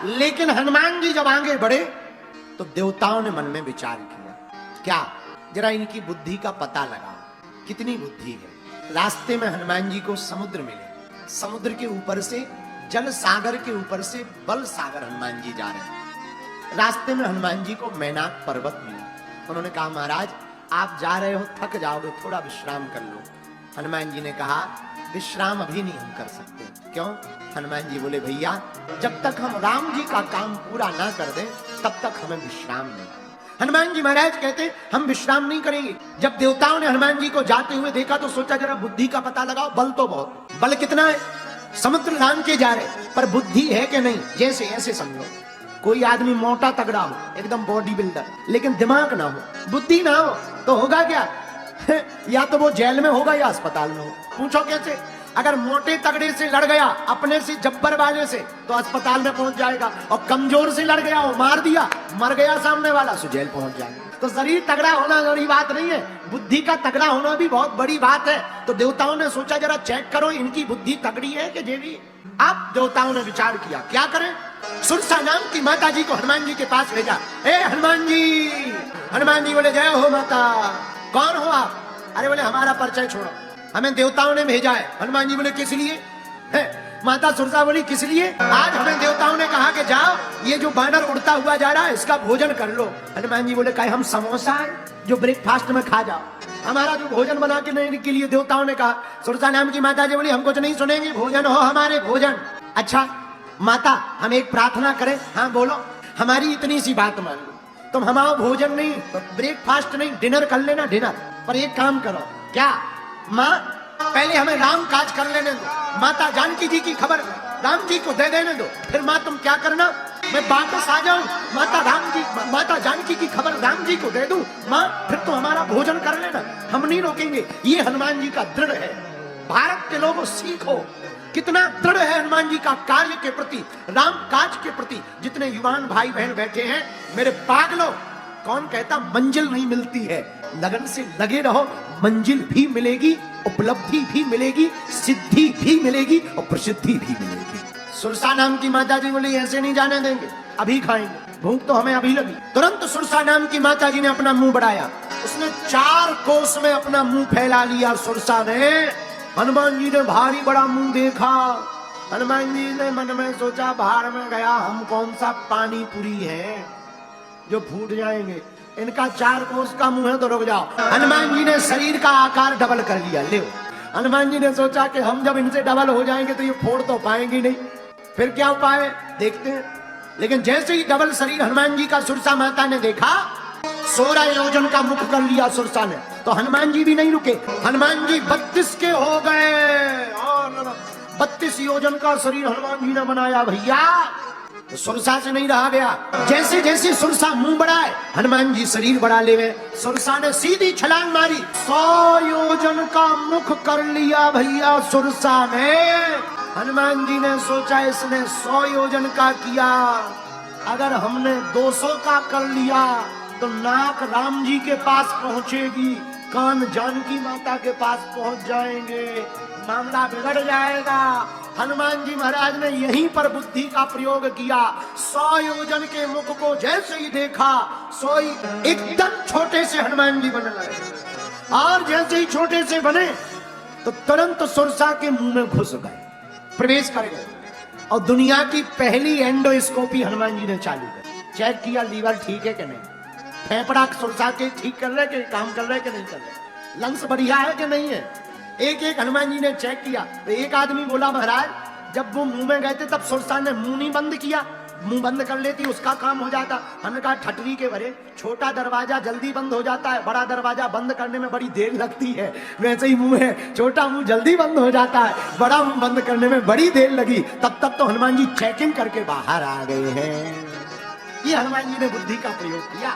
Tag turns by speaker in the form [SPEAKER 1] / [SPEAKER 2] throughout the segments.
[SPEAKER 1] लेकिन हनुमान जी जब आगे बढ़े तो देवताओं ने मन में विचार किया, क्या जरा इनकी बुद्धि का पता लगाओ, कितनी बुद्धि है। रास्ते में हनुमान जी को समुद्र मिले, समुद्र के ऊपर से, जल सागर के ऊपर से बल सागर हनुमान जी जा रहे हैं। रास्ते में हनुमान जी को मैनाक पर्वत मिला। उन्होंने कहा, महाराज आप जा रहे हो, थक जाओगे, थोड़ा विश्राम कर लो। हनुमान जी ने कहा, विश्राम अभी नहीं हम कर सकते। क्यों? हनुमान जी बोले, भैया जब तक हम राम जी का काम पूरा ना कर दें तब तक हमें विश्राम नहीं। हनुमान जी महाराज कहते, हम विश्राम नहीं करेंगे। जब देवताओं ने हनुमान जी को जाते हुए देखा तो सोचा जरा बुद्धि का पता लगाओ, बल तो बहुत, बल कितना है, समुद्र लांघ के जा रहे, पर बुद्धि है कि नहीं। जैसे ऐसे समझो, कोई आदमी मोटा तगड़ा हो, एकदम बॉडी बिल्डर, लेकिन दिमाग ना हो, बुद्धि ना हो, तो होगा क्या? या तो वो जेल में होगा या अस्पताल में हो। पूछो कैसे? अगर मोटे तगड़े से लड़ गया, अपने से जब्बर वाले से, तो अस्पताल में पहुंच जाएगा, और कमजोर से लड़ गया, वो मार दिया, मर गया सामने वाला, सो जेल पहुंच जाएगा। तो शरीर तगड़ा होना बड़ी बात नहीं है, बुद्धि का तगड़ा होना भी बहुत बड़ी बात है। तो देवताओं ने सोचा जरा चेक करो इनकी बुद्धि तगड़ी है कि जेवी। अब देवताओं ने विचार किया, क्या करें? सुरसा नाम की माता जी को हनुमान जी के पास भेजा। ए हनुमान जी! हनुमान जी बोले, जय हो माता। कौन हो आप? अरे बोले, हमारा परिचय छोड़ो, हमें देवताओं ने भेजा है। हनुमान जी बोले, किस लिए? है माता सुरसा बोली, किस लिए? आज हमें देवताओं ने कहा कि जाओ, ये जो बानर उड़ता हुआ जा रहा है इसका भोजन कर लो। हनुमान जी बोले, कहे हम समोसा है जो ब्रेकफास्ट में खा जाओ? हमारा जो भोजन बना के लेने के लिए देवताओं ने कहा। सुरसा नाम की माता जी बोली, हम कुछ नहीं सुनेंगे, भोजन हो हमारे भोजन। अच्छा माता, हम एक प्रार्थना करें? हाँ बोलो। हमारी इतनी सी बात मान लो, तुम हमारा भोजन नहीं, ब्रेकफास्ट नहीं, डिनर कर लेना, डिनर। पर एक काम करो। क्या? माँ पहले हमें राम काज कर लेने दो, माता जानकी जी की खबर राम जी को दे देने दो, फिर माँ तुम क्या करना, मैं वापस आ जाऊं, माता जानकी की खबर राम जी को दे दूं, माँ फिर तो हमारा भोजन कर लेना, हम नहीं रोकेंगे। ये हनुमान जी का दृढ़ है। भारत के लोगों सीखो कितना दृढ़ है हनुमान जी का कार्य के प्रति, राम काज के प्रति। जितने युवान भाई बहन बैठे हैं, मेरे पागलों, कौन कहता मंजिल नहीं मिलती है? लगन से लगे रहो, मंजिल भी मिलेगी, उपलब्धि भी मिलेगी, सिद्धि भी मिलेगी और प्रसिद्धि भी मिलेगी। सुरसा नाम की माता जी बोली, ऐसे नहीं जाने देंगे, अभी खाएंगे, भूख तो हमें अभी लगी। तुरंत सुरसा नाम की माता जी ने अपना मुंह बढ़ाया, उसने 4 कोस में अपना मुंह फैला लिया। सुरसा ने, हनुमान जी ने भारी बड़ा मुंह देखा। हनुमान जी ने मन में सोचा, बाहर में गया, हम कौन सा पानी पूरी है जो फूट जाएंगे, इनका 4 कोस का मुंह है तो रुक जाओ। हनुमान जी ने शरीर का आकार डबल कर लिया। ले, हनुमान जी ने सोचा कि हम जब इनसे डबल हो जाएंगे तो ये फोड़ तो पाएंगे नहीं, फिर क्या उपाय देखते हैं। लेकिन जैसे ही डबल शरीर हनुमान जी का सुरसा माता ने देखा, 16 योजन का मुख कर लिया सुरसा ने, तो हनुमान जी भी नहीं रुके। हनुमान जी 32 के हो गए, और 32 योजन का शरीर हनुमान जी ने बनाया। भैया तो सुरसा से नहीं रहा गया, जैसे जैसे सुरसा मुंह बढ़ाए, हनुमान जी शरीर बढ़ा ले गए। सुरसा ने सीधी छलांग मारी, 100 योजन का मुख कर लिया भैया सुरसा ने। हनुमान जी ने सोचा, इसने 100 योजन का किया, अगर हमने 200 का कर लिया तो नाक राम जी के पास पहुंचेगी, कान जानकी माता के पास पहुंच जाएंगे, मामला बिगड़ जाएगा। हनुमान जी महाराज ने यहीं पर बुद्धि का प्रयोग किया। 100 योजन के मुख को जैसे ही देखा, 100 एकदम छोटे से हनुमान जी बनने लगे, और जैसे ही छोटे से बने तो तुरंत सुरसा के मुंह में घुस गए, प्रवेश कर गए। और दुनिया की पहली एंडोस्कोपी हनुमान जी ने चालू कर, चेक किया लीवर ठीक है कि नहीं, फेफड़ा सुरसा के ठीक कर रहे कि काम कर रहे कि नहीं कर रहे, लंग्स बढ़िया है कि नहीं है, एक एक हनुमान जी ने चेक किया। तो एक आदमी बोला, महाराज जब वो मुंह में गए थे तब सुरसा ने मुंह नहीं बंद किया, मुंह बंद कर लेती उसका काम हो जाता। हमने कहा, ठटरी के भरे, छोटा दरवाजा जल्दी बंद हो जाता है, बड़ा दरवाजा बंद करने में बड़ी देर लगती है, वैसे ही मुंह है, छोटा मुंह जल्दी बंद हो जाता है, बड़ा मुंह बंद करने में बड़ी देर लगी। तब तक तो हनुमान जी चेकिंग करके बाहर आ गए हैं। ये हनुमान जी ने बुद्धि का प्रयोग किया।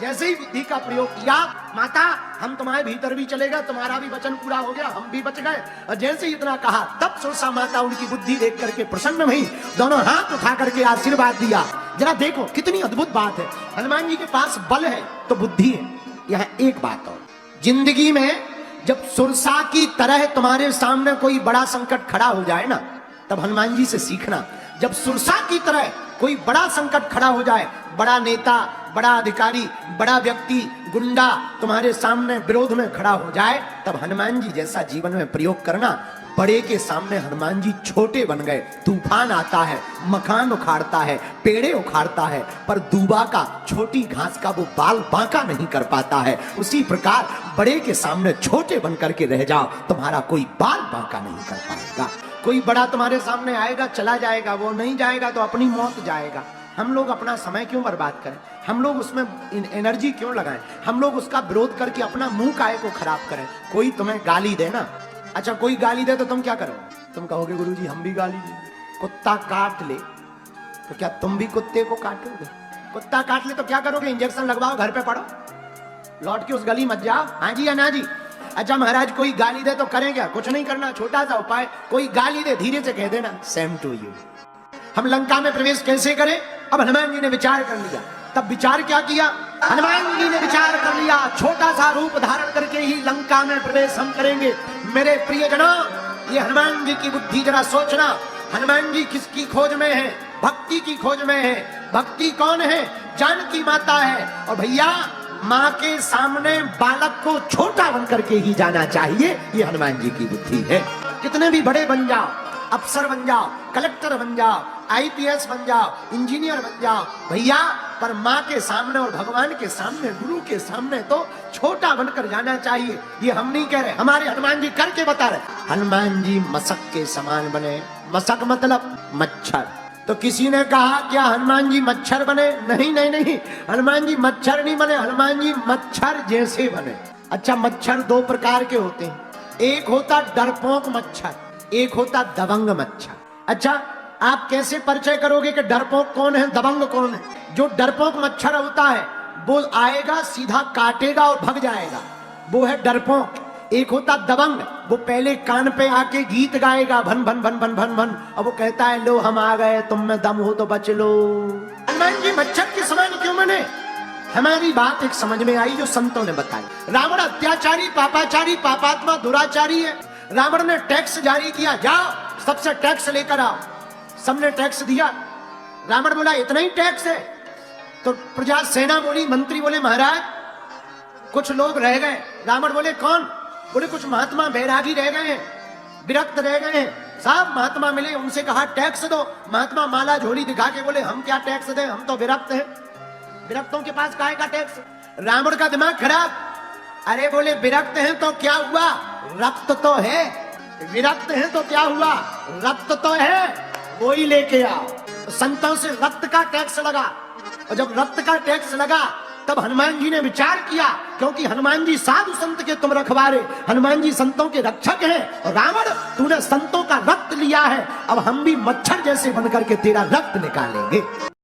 [SPEAKER 1] जैसे ही बुद्धि का प्रयोग किया, माता हम तुम्हारे भीतर भी चले गए, तुम्हारा भी वचन पूरा हो गया, हम भी बच गए। और जैसे ही इतना कहा, तब सुरसा माता उनकी बुद्धि देख करके प्रसन्न हुई, दोनों हाथ उठा करके आशीर्वाद दिया। जरा देखो कितनी अद्भुत बात है, हनुमान जी के पास बल है तो बुद्धि है। यह एक बात और, जिंदगी में जब सुरसा की तरह तुम्हारे सामने कोई बड़ा संकट खड़ा हो जाए ना, तब हनुमान जी से सीखना। जब सुरसा की तरह कोई बड़ा संकट खड़ा हो जाए, बड़ा नेता, बड़ा अधिकारी, बड़ा व्यक्ति, गुंडा तुम्हारे सामने विरोध में खड़ा हो जाए, तब हनुमान जी जैसा जीवन में प्रयोग करना। बड़े के सामने हनुमान जी छोटे बन गए। तूफान आता है, मकान उखाड़ता है, पेड़े उखाड़ता है, पर दूबा का, छोटी घास का वो बाल बांका नहीं कर पाता है। उसी प्रकार बड़े के सामने छोटे बन करके रह जाओ, तुम्हारा कोई बाल बांका नहीं कर पाएगा। कोई बड़ा तुम्हारे सामने आएगा, चला जाएगा, वो नहीं जाएगा तो अपनी मौत जाएगा। हम लोग अपना समय क्यों बर्बाद करें? हम लोग उसमें एनर्जी क्यों लगाएं? हम लोग उसका विरोध करके अपना मुंह काहे को खराब करें? कोई तुम्हें गाली दे ना, अच्छा कोई गाली दे तो तुम क्या करोगे? तुम कहोगे गुरुजी हम भी गाली दें। कुत्ता काट ले तो क्या तुम भी कुत्ते को काटोगे? कुत्ता काट ले तो क्या करोगे? इंजेक्शन लगवाओ, घर पे पड़ो, लौट के उस गली मत जाओ। हाँ जी या ना जी? अच्छा महाराज कोई गाली दे तो करें क्या? कुछ नहीं करना, छोटा सा उपाय, कोई गाली दे धीरे से कह देना सेम टू यू। हम लंका में प्रवेश कैसे करें? अब हनुमान जी ने विचार कर लिया। तब विचार क्या किया? हनुमान जी ने विचार कर लिया, छोटा सा रूप धारण करके ही लंका में प्रवेश हम करेंगे। मेरे प्रियजनों, ये हनुमान जी की बुद्धि जरा सोचना। हनुमान जी किसकी खोज में है? भक्ति की खोज में है। भक्ति कौन है? जानकी माता है। और भैया माँ के सामने बालक को छोटा बन करके ही जाना चाहिए, ये हनुमान जी की बुद्धि है। कितने भी बड़े बन जाओ, अफसर बन जाओ, कलेक्टर बन जाओ, आईपीएस बन जाओ, इंजीनियर बन जाओ, भैया पर माँ के सामने और भगवान के सामने, गुरु के सामने तो छोटा बनकर जाना चाहिए। ये हम नहीं कह रहे, हमारे हनुमान जी करके बता रहे। हनुमान जी मशक के समान बने। मशक मतलब मच्छर। तो किसी ने कहा क्या हनुमान जी मच्छर बने? नहीं नहीं नहीं, हनुमान जी मच्छर नहीं बने, हनुमान जी मच्छर जैसे बने। अच्छा मच्छर दो प्रकार के होते हैं, एक होता डरपोक मच्छर, एक होता दबंग मच्छर। अच्छा आप कैसे परिचय करोगे कि डरपोक कौन है, दबंग कौन है? जो डरपोक मच्छर होता है वो आएगा सीधा काटेगा और भग जाएगा, वो है डरपोक। एक होता दबंग, वो पहले कान पे आके गीत गाएगा भन भन भन भन भन भन, और वो कहता है लो हम आ गए, तुम में दम हो तो बच लो। हनुमान जी मच्छर के समान क्यों बने? हमारी बात एक समझ में आई जो संतों ने बताई। रावण अत्याचारी, पापाचारी, पापात्मा, दुराचारी है। रावण ने टैक्स जारी किया, जाओ सबसे टैक्स लेकर आओ। सबने टैक्स दिया। रावण बोला इतना ही टैक्स है? तो प्रजा सेना बोली, मंत्री बोले महाराज कुछ लोग रह गए। रावण बोले कौन? बोले कुछ महात्मा बैरागी रह गए हैं, विरक्त रह गए हैं। साहब महात्मा मिले, उनसे कहा टैक्स दो। महात्मा माला झोली दिखा के बोले हम क्या टैक्स दें, हम तो विरक्त हैं, विरक्तों के पास काहे का टैक्स? रावण का दिमाग खराब। अरे बोले विरक्त हैं तो क्या हुआ, रक्त तो है। विरक्त हैं तो क्या हुआ, रक्त तो है, वो ही लेके आओ। संतों से रक्त का टैक्स लगा, और जब रक्त का टैक्स लगा तब हनुमान जी ने विचार किया, क्योंकि हनुमान जी साधु संत के तुम रखवारे, हनुमान जी संतों के रक्षक हैं। और रावण तूने संतों का रक्त लिया है, अब हम भी मच्छर जैसे बनकर के तेरा रक्त निकालेंगे।